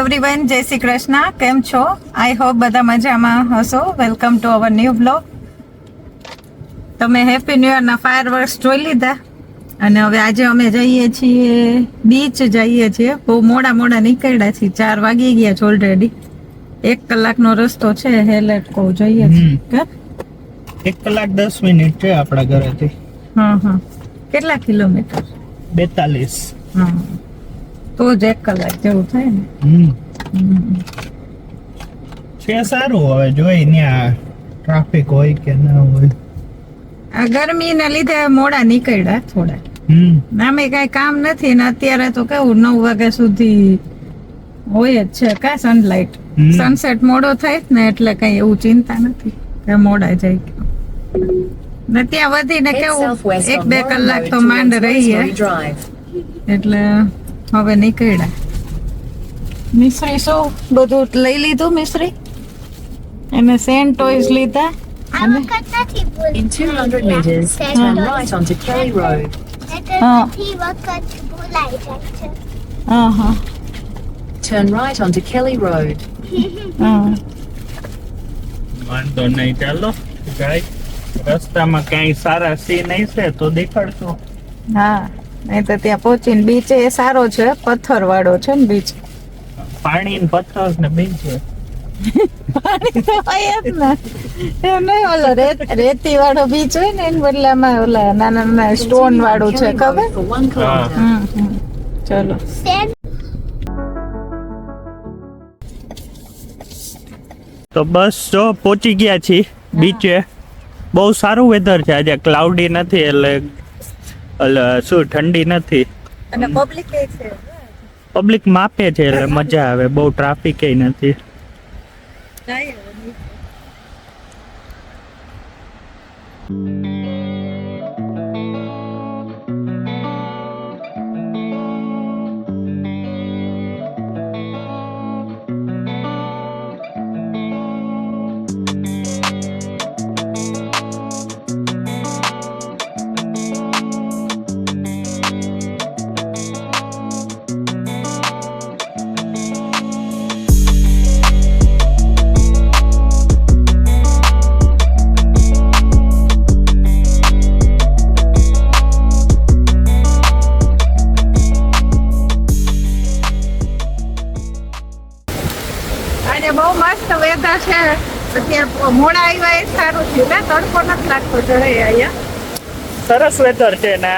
Everyone, જય શ્રી કૃષ્ણ. કેમ છો? આઈ હોપ બધા મજામાં હશો. Welcome to our new blog. તમે હેપી ન્યૂ યરના ફાયરવર્ક્સ જોઈ લીધા અને હવે આજે અમે જઈએ છીએ બીચ જઈએ છીએ. બહુ મોડા નીકળ્યા છીએ, 4 વાગી ગયા છે ઓલરેડી. 1 કલાકનો રસ્તો છે. હેલેટ કો જઈએ છીએ. 1 કલાક 10 મિનિટ છે આપણા ઘરેથી. હા. કેટલા કિલોમીટર? 42. હા, તો જ 1 કલાક જેવું થાય ને. છે સારું. હવે જોઈ ત્યાં ટ્રાફિક હોય કે ના હોય. આ ગરમીના લીધે મોડા નીકળ્યા થોડા. આમે કઈ કામ નથી ને અત્યારે તો કેવું 9 વાગ્યા સુધી હોય જ છે કા સનલાઇટ. સનસેટ મોડો થાય ને એટલે કઈ એવું ચિંતા નથી કે મોડા જાય. ને ત્યાં વધીને કેવું 1-2 કલાક તો માંડ રહીએ એટલે હવે નીકળ્યા. મિશ્રી શું બધું લઈ લીધું? મિશ્રી એને સેન્ટ ટોયસ લીધા. In 200 meters, turn right onto Kelly Road. Turn right onto Kelly Road. વાંધો નહીં, ચાલો જાય. રસ્તામાં કઈ સારા સીન હશે તો દેખાડશો. હા, નહીં તો ત્યાં પહોંચીને બીચ એ સારો છે, પથ્થર વાળો છે ને બીચ. પાણી ને પથ્થર ને બીચ છે. પાણી તો હોય જ ને. એમ નહીં, ઓલો રેતી વાળો બીચ હોય ને એને બદલામાં ઓલા નાના સ્ટોન વાળું છે, ખબર? For 1 kilometer. ચલો. તો બસ જો પહોંચી ગયા છીએ બીચે. બહુ સારું વેધર છે આજે, ક્લાઉડી નથી એટલે શું ઠંડી નથી. અને પબ્લિક છે, પબ્લિક માપે છે એટલે મજા આવે. બહુ ટ્રાફિક નથી. બહુ મસ્ત વેધર છે. અત્યારે મોડા આવ્યા એ સારું થયું ને, તડકો નથી લાગતો જરાય અહીંયા. સરસ વેધર છે ને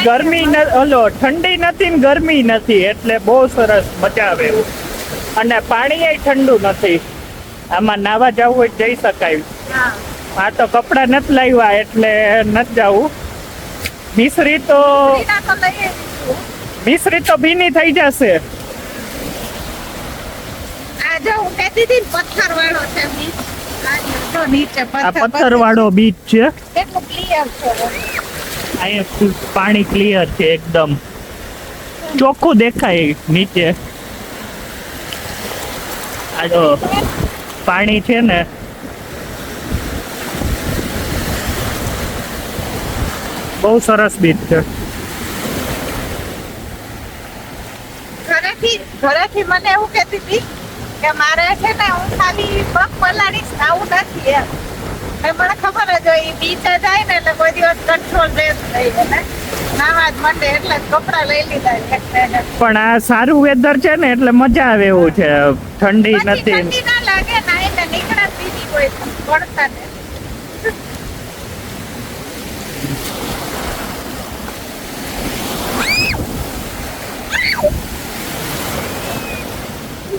ગરમી ઠંડી નથી ને ગરમી નથી એટલે બહુ સરસ મજા આવે એવું. અને પાણી ઠંડુ નથી. આમાં નાવા જવું હોય જઈ શકાય. આ તો કપડા નથી લાવ્યા એટલે નથી જવું. મિશ્રી તો ભીની થઈ જશે. પથ્થર વાળો છે બીચ. નીચે પથ્થર વાળો બીચ છે. કેટલું ક્લિયર છે. અહીંયા પાણી ક્લિયર છે, એકદમ ચોખ્ખું દેખાય નીચે. આ જો પાણી છે ને બહુ સરસ બીચ છે. ઘરેથી મને એવું કહેતી હતી કે મારે છે ને હું ખાલી પગ પલાળીશ, આવું નથી એમ. મને ખબર જ હોય બીચે જાય ને એટલે કોઈ દિવસ કંટ્રોલ રહે નહીં ને, નાવા જ મંડે એટલે કપડા લઈ લીધા. પણ આ સારું વેધર છે ને એટલે મજા આવે એવું છે. ઠંડી નથી. ઠંડી ના લાગે ને એટલે નીકળે બીજી કોઈ પડતા ને.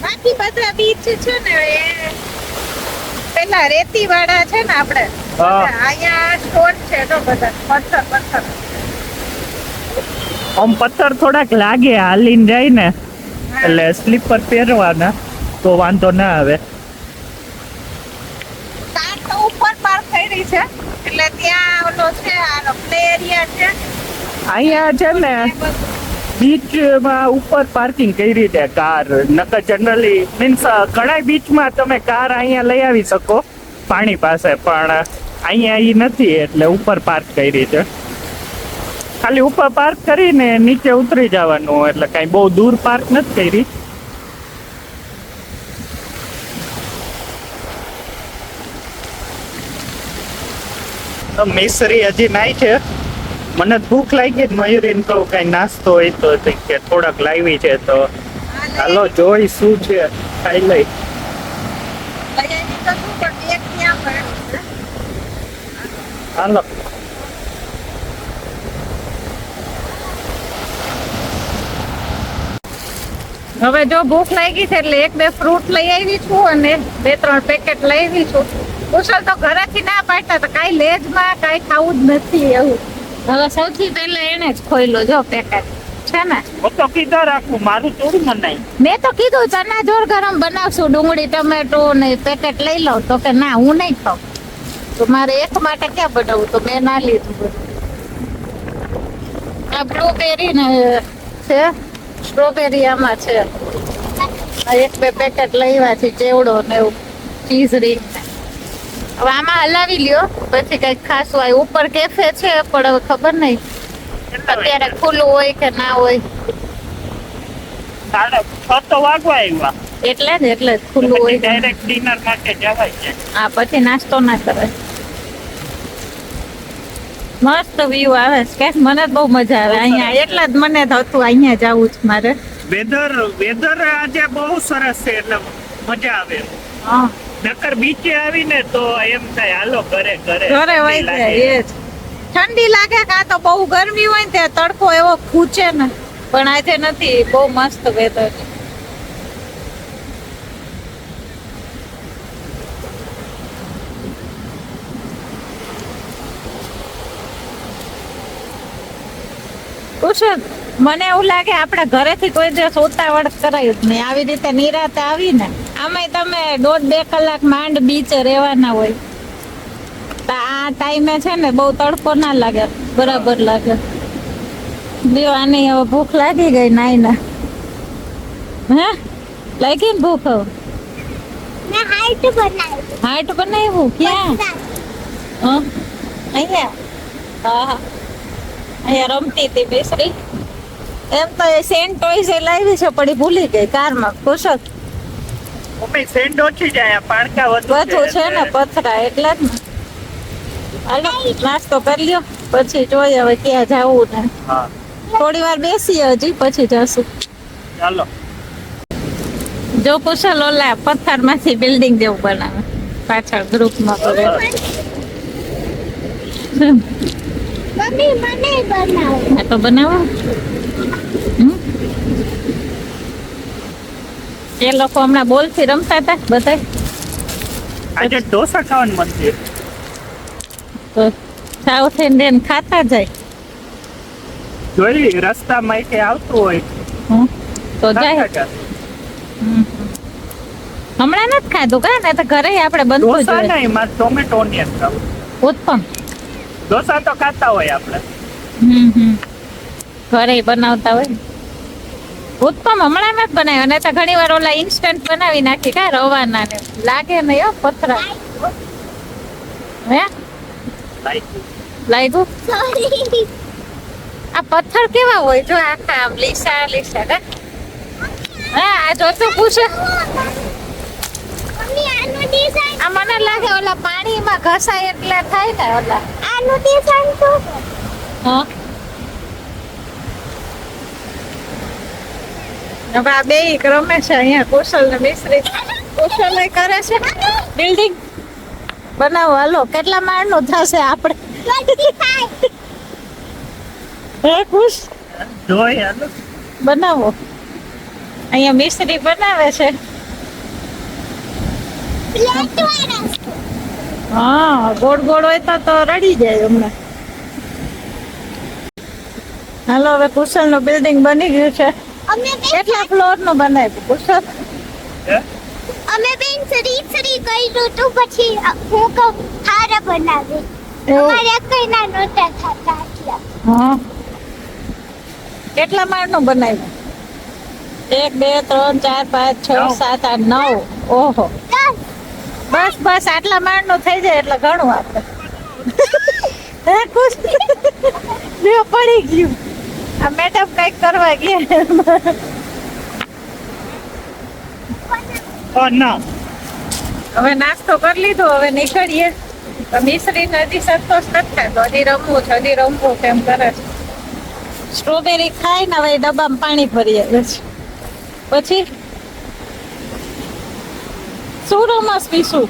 બાકી બધા બીચ છે ને એ પેલા રેતી વાળા છે ને આપણે અહીંયા સ્ટોન છે તો બધા પથ્થર. આમ પથ્થર થોડાક લાગે હાલીને જાય ને એટલે સ્લીપર પહેરવાના તો વાંધો ના આવે. કાર તો ઉપર પાર્ક કરી છે એટલે ત્યાં ઓલો છે આ પ્લે એરિયા છે. અહીંયા છે ને બીચમાં ઉપર પાર્કિંગ કરી છે કાર. નકર જનરલી મીન્સ ઘણા બીચમાં તમે કાર અહીંયા લઈ આવી શકો પાણી પાસે, પણ અહીંયા એ નથી એટલે ઉપર પાર્ક કરી છે. ખાલી ઉપર પાર્ક કરીને નીચે ઉતરી જવાનું, એટલે કઈ બહુ દૂર પાર્ક નથી કરી. તો મિસરી હજી નાઈ છે. મને ભૂખ લાગી છે. મયુરીને કહું કઈ નાસ્તો હોય તો કે થોડાક લાવી છે તો હાલો જોઈ શું છે ખાઈ લઈ. હાલો હવે જો ભૂખ લાગી છે એટલે 1-2 ફ્રૂટ લઈ આવી છું અને 2-3 પેકેટ લઈ આવી છું. કુશલ તો ઘરેથી ના પાડતા તો કાંઈ લેજમાં કાંઈ ખાવું જ નથી એવું. હવે સૌથી પહેલા એને જ ખોઈલો જો પેકેટ છે ને. હું તો કીધા રાખું મારું થોડું મનાય. મેં તો કીધું ચણા જોર ગરમ બનાવશું ડુંગળી ટમેટો ને પેકેટ લઈ લઉં તો કે ના હું નહીં ખાઉં. તો મારે એક માટે ક્યાં બનાવું તો મેં ના લીધું બધું. આ બ્લુબેરી ને છે સ્ટ્રોબેરી આમાં છે. આ 1-2 પેકેટ લઈવા છે ચેવડો ને એવું ચીઝ રીંગ. હવે આમાં હલાવી લ્યો પછી કઈક ખાસું હોય. ઉપર કેફે છે પણ હવે ખબર નહીં અત્યારે ખુલ્લું હોય કે ના હોય. 6 તો વાગવા આવ્યા એટલે જ ખુલ્લું હોય. ડાયરેક્ટ ડિનર માટે જવાય છે. હા પછી નાસ્તો ના કરે. મસ્ત વ્યૂ આવે છે કે મને બહુ મજા આવે અહીંયા. એટલે જ મને તો હતું અહીંયા જવું છે મારે. વેધર આજે બહુ સરસ છે એટલે મજા આવે. હા નકર બીચે આવીને તો એમ થાય હાલો ઘરે ઘરે વહી જાય એ જ. ઠંડી લાગે કાં તો બહુ ગરમી હોય ને ત્યાં તડકો એવો ખૂચે ને પણ આજે નથી. બહુ મસ્ત વેધર છે. કુશલ મને એવું લાગે આપણે ઘરેથી કોઈ દિવસ ઉતાવળ કરાયું જ નહીં. આવી રીતે નિરાતે આવીને આમાંય તમે 1.5-2 કલાક માંડ બીચે રહેવાના હોય તો આ ટાઈમે છે ને બહુ તડકો ના લાગે બરાબર લાગે. જો આની હવે ભૂખ લાગી ગઈ નાઈને. હે લાગી ને ભૂખ? હવે હાર્ટ બનાવ્યું ક્યાં? અહીંયા હા અહીંયા રમતી હતી બેસરી. એમ તો એ સેન્ટ ટોયઝ એ લાવી છે પણ એ ભૂલી ગઈ કારમાં. કુશલ મમ્મી સેન્ડ ઓછી જાય પાણકા વધુ છે ને પથરા એટલે જ ને. હાલો નાસ્તો કરી લ્યો પછી જોઈએ હવે ક્યાં જાવું ને. હા થોડી વાર બેસીએ હજી પછી જશું. ચાલો. જો કુશલ ઓલા પથ્થરમાંથી બિલ્ડિંગ જેવું બનાવે પાછળ ગ્રુપમાં કરે. આ તો બનાવો. એ લોકો હમણાં બોલ થી રમતા હતા બધા. આજે ઢોસા ખાવાનું મન છે તો સાઉથ ઇન્ડિયન ખાતા જાય. જોઈ રસ્તામાં કે આવતું હોય તો જાય. હમણાં નથી ખાધું કા ને તો ઘરે આપણે બનતું ઢોસા જોઈએ. નહીં મારે ટોમેટો ઓનિયન ખાવું. ઉત્પમ ઢોસા તો ખાતા હોય આપણે. ઘરે બનાવતા હોય. ઉત્પમ હમણાં જ બનાવ્યો ને તો ઘણી વાર ઓલા ઇન્સ્ટન્ટ બનાવી નાખી કા રવાના ને લાગે ને યો પથરા. હે લાગ્યું? આ પથ્થર કેવા હોય જો આખા આમ લીસા લીસા કા. હા આ જોતું પૂછે. આ મને લાગે ઓલા પાણીમાં ઘસાય એટલે થાય ને ઓલા. આનું ડિઝાઇન તો હા હવે આ બે રમે છે અહીંયા કુશલ ને મિશ્રી. કુશલ કરે છે બિલ્ડિંગ બનાવો. હાલો કેટલા માળનું થશે આપણે? 25 હે ખુશ જોઈ હાલો બનાવો. અહીંયા મિશ્રી બનાવે છે. પ્લેટ વાળા હા ગોળ ગોળ હોય તો રડી જાય હમણાં. હાલો હવે કુશલ નું બિલ્ડિંગ બની ગયું છે. અમે કેટલા ફ્લોર નું બનાવ્યું કુશલ? બેન સરી કર્યું તો પછી હું કહું હારા બનાવી અમારે કઈ ના નહોતા થતા એટલે હા કેટલા માળ નું બનાવ્યું? 1 2 3 4 5 6 7 8 9. ઓહો બસ બસ આટલા માળ નું થઈ જાય એટલે ઘણું આપણે. હે ખુશ જો પડી ગયું. આ મેડમ કઈક કરવા ગયા. ના હવે નાસ્તો કરી લીધો હવે નીકળીએ. તો મિશ્રી હજી સંતોષ નથી થતો, હજી રમવું છે, હજી રમવું છે એમ કરે છે. સ્ટ્રોબેરી ખાઈ ને હવે ડબ્બામાં પાણી ભરી આવે છે. પછી શું રમસ પીશું?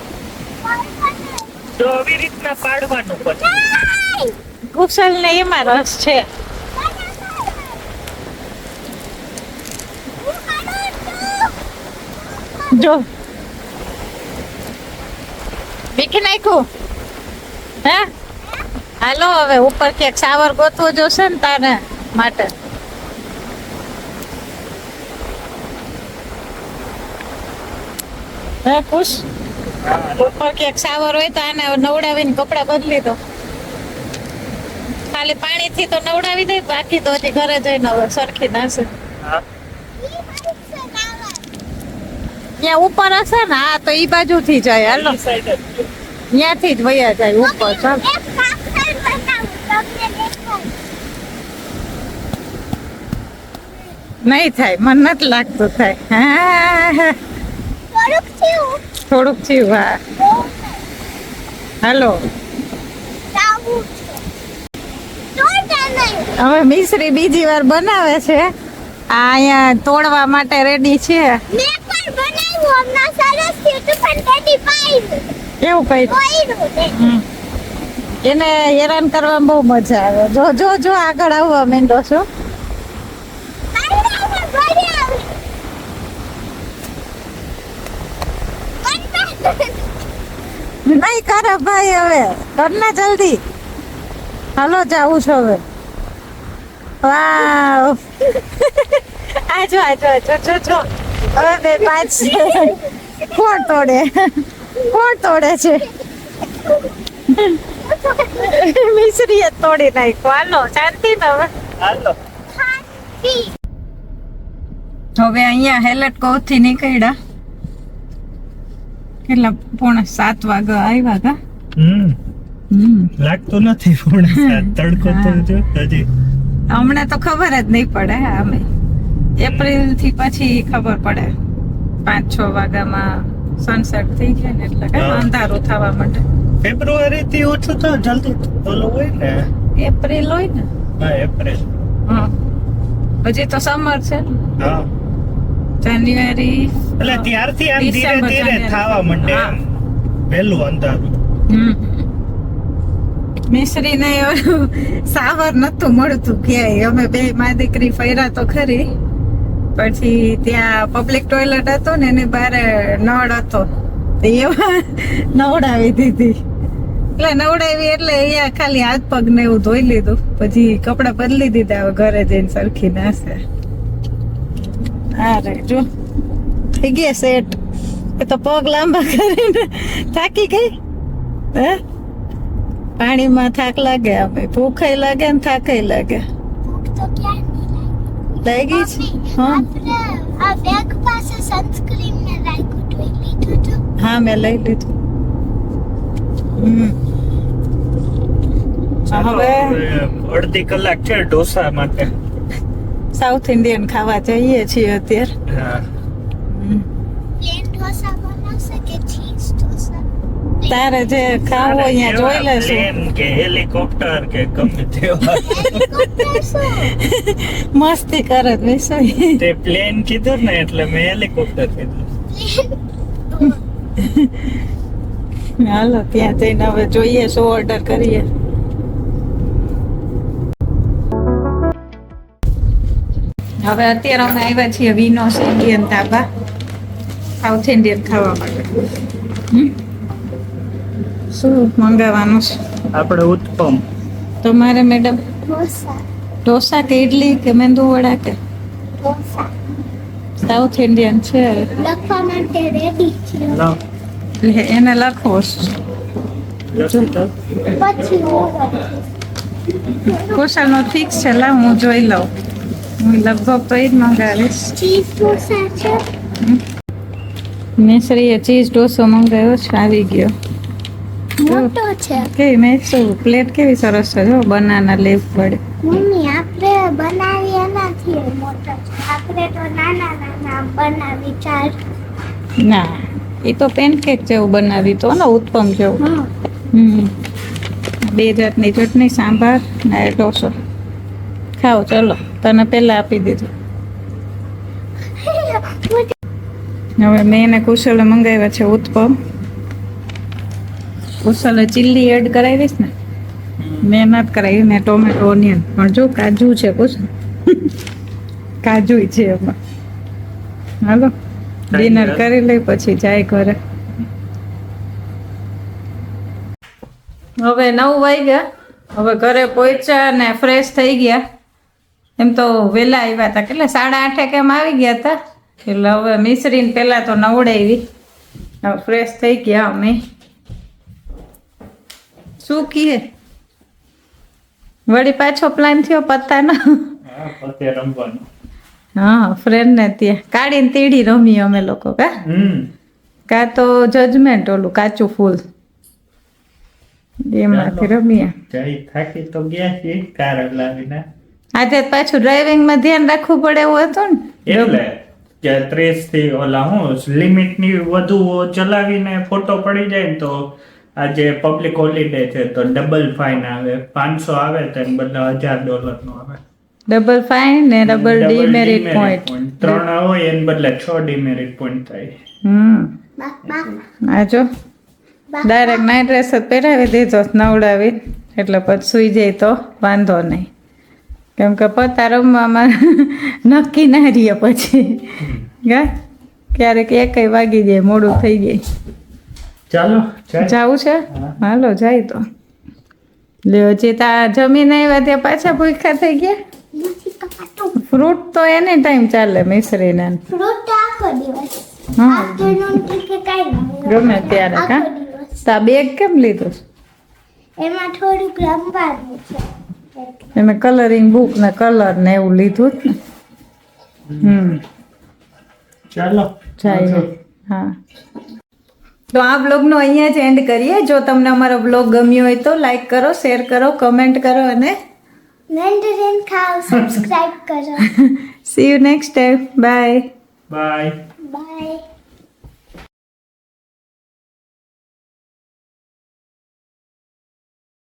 તો આવી રીતના પાડવાનું પછી કુશલ ને એમાં રસ છે. જો મીઠી નાખ્યું હે. હાલો હવે ઉપર ક્યાંક સાવર ગોતવો જોશે ને તારે માટે. હે ખુશ ઉપર ક્યાંક સાવર હોય તો આને નવડાવીને કપડા બદલી દો. ખાલી પાણીથી તો નવડાવી દે, બાકી તો હજી ઘરે જઈને હવે સરખી નાશે. ત્યાં ઉપર હશે ને? હા તો ઈ બાજુ થી જાય. હાલો ત્યાંથી જ વયા જાય ઉપર. ચાલ નહીં થાય, મને નથી લાગતું થાય. હા થોડુંક થયું. હા હાલો હવે મિશ્રી બીજી વાર બનાવે છે. આ અહીંયા તોડવા માટે રેડી છે. એવું કઈ એને હેરાન કરવામાં બહુ મજા આવે. જો જો જો આગળ આવવા માંડો છો. નહીં કરે ભાઈ, હવે કરને જલ્દી. હાલો જાવું છો હવે. વાવ આજો આજો આજો જો જો હવે બે પાંચ કોણ તોડે છે? મિશ્રીએ તોડી નાખ્યો. હાલો શાંતિ ને હવે. હાલો હવે અહીંયા હેલેટ કોવ થી નીકળ્યા. કેટલા 6:45 વાગે આવ્યા કા? લાગતું નથી તડકો તો જો હજી. હમણાં તો ખબર જ નહીં પડે. અમે એપ્રિલ થી પછી ખબર પડે. 5-6 વાગ્યામાં સનસેટ થઈ જાય ને એટલે કઈ અંધારું થવા માટે. ફેબ્રુઆરી થી ઓછું તો જલ્દી ઓલું હોય ને. એપ્રિલ હોય ને. હા એપ્રિલ. હા હજી તો સમર છે ને. હા જાન્યુઆરી એટલે ત્યારથી આમ ધીરે ધીરે થવા માંડે એમ વહેલું અંધારું. મિશ્રી ને સાવર નતું મળતું ક્યાંય. અમે બે માં દીકરી ફર્યા તો ખરી, પછી ત્યાં પબ્લિક ટોયલેટ હતો ને એની બહાર નળ હતો, એવા નવડાવી દીધી. એટલે નવડાવી એટલે અહીંયા ખાલી હાથ પગ ને એવું ધોઈ લીધું, પછી કપડા બદલી દીધા. હવે ઘરે જઈને સરખી નાશે. અરે જો થઈ ગયા સેટ. એ તો પગ લાંબા કરીને થાકી ગઈ. હે પાણીમાં થાક લાગે, અમે ભૂખાઈ લાગે ને થાકાઈ લાગે. લાગી છે? હા હા મેં લઈ લીધું. હવે અડધી કલાક છે ઢોસા માટે. સાઉથ ઇન્ડિયન ખાવા જઈએ છીએ અત્યારે. તારે જે ખાવું અહીંયા જોઈ લેશું. પ્લેન કે હેલિકોપ્ટર કે ગમે તેવા. મસ્તી કરે વિષય. તે પ્લેન કીધું ને એટલે મેં હેલિકોપ્ટર કીધું. હાલો ત્યાં જઈને હવે જોઈએ શું ઓર્ડર કરીએ. હવે અત્યારે અમે આવ્યા છીએ વિનોસ ઇન્ડિયન ધાબા, સાઉથ ઇન્ડિયન ખાવા માટે. શું મંગાવવાનું છે આપણે? ઉત્પમ. તમારે મેડમ ઢોસા કે ઇડલી કે મેંદુ વડા કે સાઉથ ઇન્ડિયન છે? લખવા માટે રેડી છે. એટલે એને લખવો પછી કુશલ નો ફિક્સ છે. લાવ હું જોઈ લઉં. હું લગભગ તો એ જ મંગાવીશ. ચીઝ ઢોસા છે. મિશ્રીએ ચીઝ ઢોસો મંગાવ્યો છે, આવી ગયો. મોટો છે. કેવી મેસું પ્લેટ કેવી સરસ છે. જો બનાના લીફ વડે. મમ્મી આપણે બનાવી એનાથી મોટો છે. આપણે તો નાના નાના બનાવી ચાર. ના એ તો પેનકેક જેવું બનાવી તો ને ઉત્પમ જેવું. 2 જાતની ચટણી, સાંભાર ને ઢોસો. ખાઓ ચલો, તને પહેલા આપી દીધું. હવે મેં એને કુશલે મંગાવ્યા છે ઉત્પમ. કુશલે ચીલી એડ કરાવીશ ને, મેં નથી કરાવી ને ટોમેટો ઓનિયન. પણ જો કાજુ છે કુશલ, કાજુ છે એમાં. હાલો ડિનર કરી લઈ પછી જાય ઘરે. હવે 9 વાગ્યા. હવે ઘરે પહોંચ્યા ને ફ્રેશ થઈ ગયા. એમ તો વહેલા આવ્યા હતા, કેટલા 8:30 કેમ આવી ગયા હતા. એટલે હવે મિશ્રીને પહેલા તો નવડાવી. હવે ફ્રેશ થઈ ગયા અમે. શું કીએ વળી પાછો પ્લાન થયો પત્તાનો? હા, ફ્રેન્ડ ને ત્યાં કાઢીને તીડી રમી અમે લોકો. કા તો જજમેન્ટ ઓલું કાચું ફૂલ એમાંથી રમ્યા. થાકી તો ગયા છીએ કાર લાવીને. આજે પાછું ડ્રાઇવિંગ માં ધ્યાન રાખવું પડે એવું હતું ને, એટલે કે 30 થી ઓલા હું લિમિટ ની વધુ ચલાવીને ફોટો પડી જાય ને તો આજે પબ્લિક હોલિડે છે તો ડબલ ફાઇન આવે. 500 આવે તો એને બદલે $1000 નો આવે. ડબલ ફાઇન ને ડબલ ડીમેરિટ પોઈન્ટ. 3 હોય એને બદલે 6 ડીમેરિટ પોઈન્ટ થાય. આ જો ડાયરેક્ટ નાઇટ ડ્રેસ જ પહેરાવી દીધો નવડાવી, એટલે પછી સુઈ જાય તો વાંધો નહીં. કેમ કે પત્તા રમવામાં નક્કી ના રહીએ પછી. ક્યારેક 1 વાગી જાય, મોડું થઈ જાય. ચાલો જાવું છે? હાલો જાય તો. લ્યો હજી તા જમીને આવ્યા ત્યાં પાછા ભૂખ્યા થઈ ગયા. ફ્રૂટ તો એની ટાઈમ ચાલે મિશ્રીને. ફ્રૂટ આખો દિવસ. હા. આફ્ટરનૂન કે કાઈ નહીં. ગમે ત્યારે કા. તા બેગ કેમ લીધું? એમાં થોડુંક રમવાનું છે. એને કલરિંગ બુક ને કલર ને એવું લીધું જ ને. ચાલો જાય. હા, તો આ બ્લોગનો અહીંયા જ એન્ડ કરીએ. જો તમને અમારો બ્લોગ ગમ્યો હોય તો લાઈક કરો, શેર કરો, કમેન્ટ કરો અને મેન્ડરિન ખાઓ, સબસ્ક્રાઇબ કરો. See you next time. Bye. Bye. By.